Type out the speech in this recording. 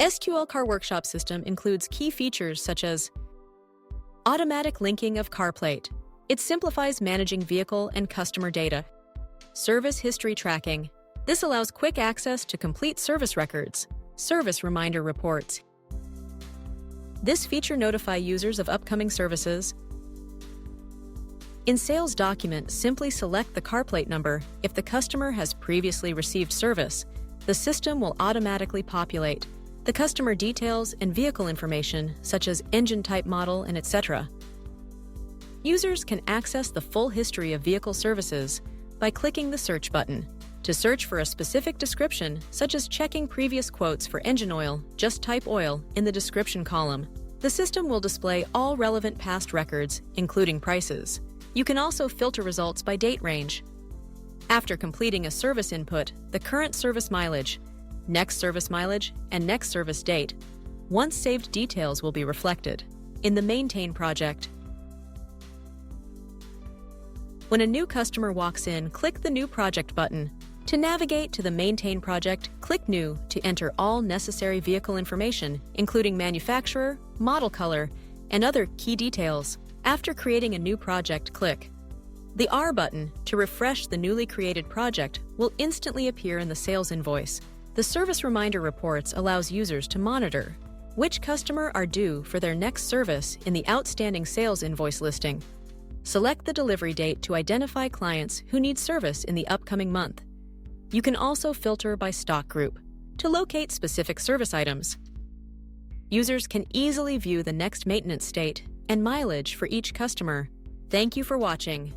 SQL Car Workshop System includes key features such as automatic linking of car plate. It simplifies managing vehicle and customer data. Service history tracking. This allows quick access to complete service records, service reminder reports. This feature notifies users of upcoming services. In Sales Document, simply select the car plate number. If the customer has previously received service, the system will automatically populate the customer details and vehicle information, such as engine type, model, and etc. Users can access the full history of vehicle services by clicking the Search button. To search for a specific description, such as checking previous quotes for engine oil, just type oil in the description column. The system will display all relevant past records, including prices. You can also filter results by date range. After completing a service input, the current service mileage, next service mileage, and next service date, once saved details will be reflected in the Maintain project. When a new customer walks in, click the New Project button. To navigate to the Maintain project, click New to enter all necessary vehicle information, including manufacturer, model color, and other key details. After creating a new project, click the R button to refresh the newly created project will instantly appear in the sales invoice. The Service Reminder Reports allows users to monitor which customer are due for their next service in the Outstanding Sales Invoice listing. Select the delivery date to identify clients who need service in the upcoming month. You can also filter by stock group to locate specific service items. Users can easily view the next maintenance state and mileage for each customer. Thank you for watching.